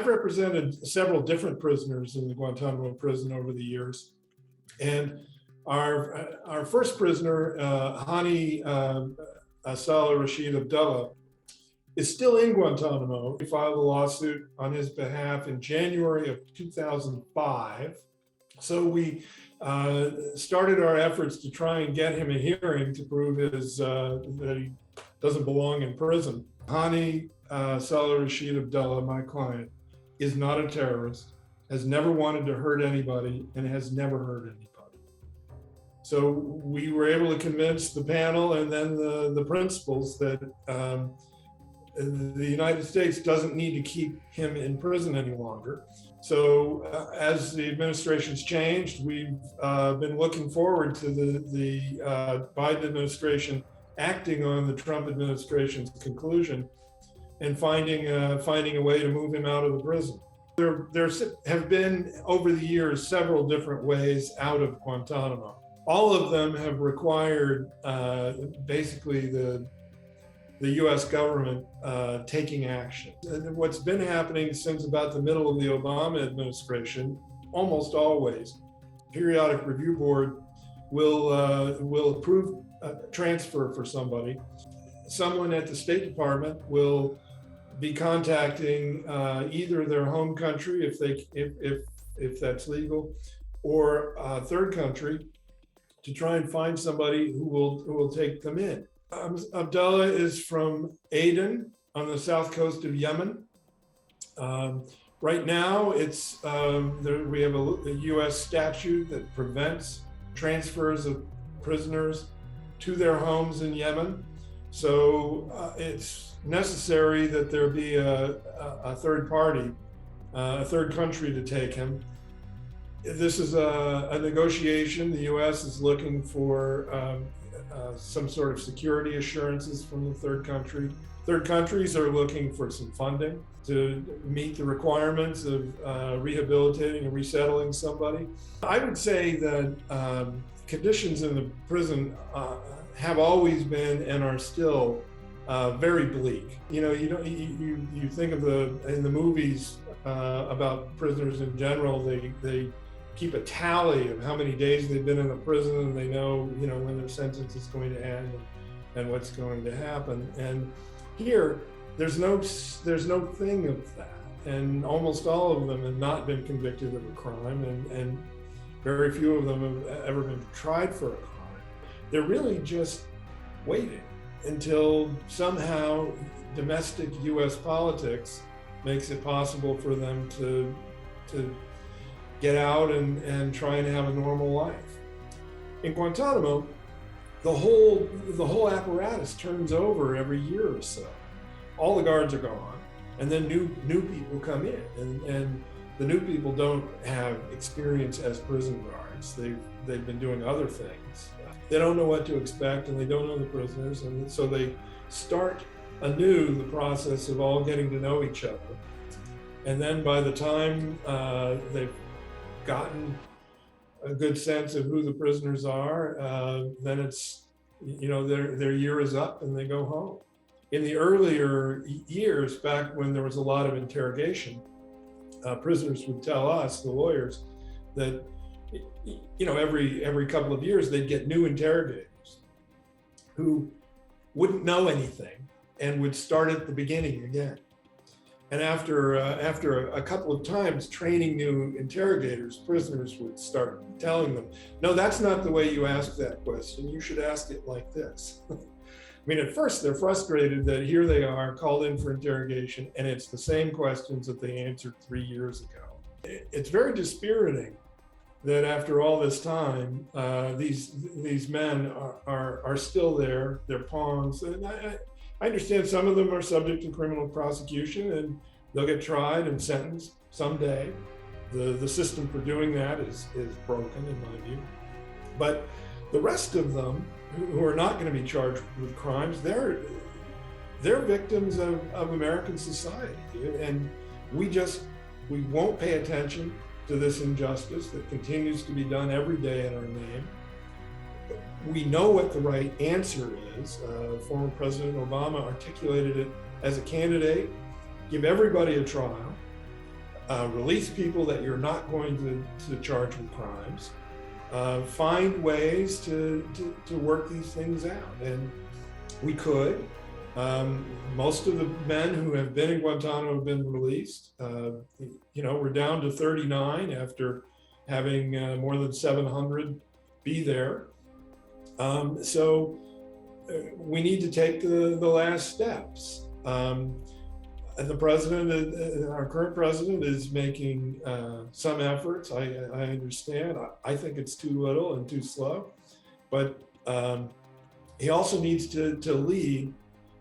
I've represented several different prisoners in the Guantanamo prison over the years. And our first prisoner, Hani Saleh Rashid Abdullah, is still in Guantanamo. We filed a lawsuit on his behalf in January of 2005. So we started our efforts to try and get him a hearing to prove that he doesn't belong in prison. Hani Saleh Rashid Abdullah, my client, is not a terrorist, has never wanted to hurt anybody, and has never hurt anybody. So we were able to convince the panel and then the principals that the United States doesn't need to keep him in prison any longer. So as the administration's changed, we've been looking forward to the Biden administration acting on the Trump administration's conclusion and finding a way to move him out of the prison. There have been, over the years, several different ways out of Guantanamo. All of them have required basically the US government taking action. And what's been happening since about the middle of the Obama administration, almost always, periodic review board will approve a transfer for somebody. Someone at the State Department will be contacting either their home country, if that's legal, or a third country to try and find somebody who will take them in. Abdullah is from Aden on the south coast of Yemen. Right now, we have a U.S. statute that prevents transfers of prisoners to their homes in Yemen. So it's necessary that there be a third party, a third country to take him. This is a negotiation. The U.S. is looking for some sort of security assurances from the third country. Third countries are looking for some funding to meet the requirements of rehabilitating and resettling somebody. I would say that conditions in the prison have always been and are still very bleak. You think of in the movies about prisoners in general, they keep a tally of how many days they've been in a prison, and they know when their sentence is going to end and what's going to happen. And here, there's no thing of that, and almost all of them have not been convicted of a crime, and very few of them have ever been tried for a crime. They're really just waiting until somehow domestic U.S. politics makes it possible for them to get out and try and have a normal life. In Guantanamo, the whole apparatus turns over every year or so. All the guards are gone, and then new people come in, and the new people don't have experience as prison guards. They've been doing other things. They don't know what to expect, and they don't know the prisoners, and so they start anew the process of all getting to know each other. And then by the time they've gotten a good sense of who the prisoners are, then it's, their year is up and they go home. In the earlier years, back when there was a lot of interrogation, prisoners would tell us, the lawyers, that every couple of years they'd get new interrogators who wouldn't know anything and would start at the beginning again. And after a couple of times training new interrogators, prisoners would start telling them, no, that's not the way you ask that question. You should ask it like this. I mean, at first they're frustrated that here they are called in for interrogation, and it's the same questions that they answered 3 years ago. It's very dispiriting that after all this time, these men are still there. They're pawns. And I understand some of them are subject to criminal prosecution, and they'll get tried and sentenced someday. The system for doing that is broken, in my view. But the rest of them, who are not going to be charged with crimes, they're victims of American society, and we won't pay attention to this injustice that continues to be done every day in our name. We know what the right answer is. Former President Obama articulated it as a candidate: give everybody a trial, release people that you're not going to charge with crimes, find ways to work these things out. And we could. Most of the men who have been in Guantanamo have been released. We're down to 39 after having more than 700 be there. So we need to take the last steps. And the president, our current president, is making some efforts. I understand. I think it's too little and too slow, but he also needs to lead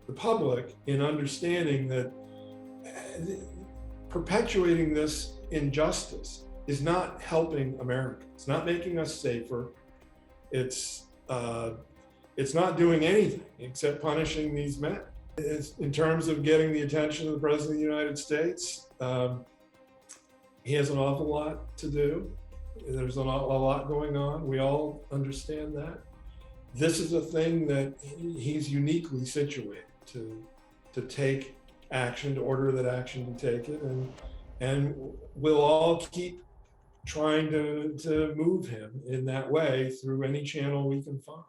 the public in understanding that perpetuating this injustice is not helping America. It's not making us safer. It's not doing anything except punishing these men. In terms of getting the attention of the President of the United States, he has an awful lot to do. There's a lot going on. We all understand that. This is a thing that he's uniquely situated to take action, to order that action to take it, and we'll all keep trying to move him in that way through any channel we can find.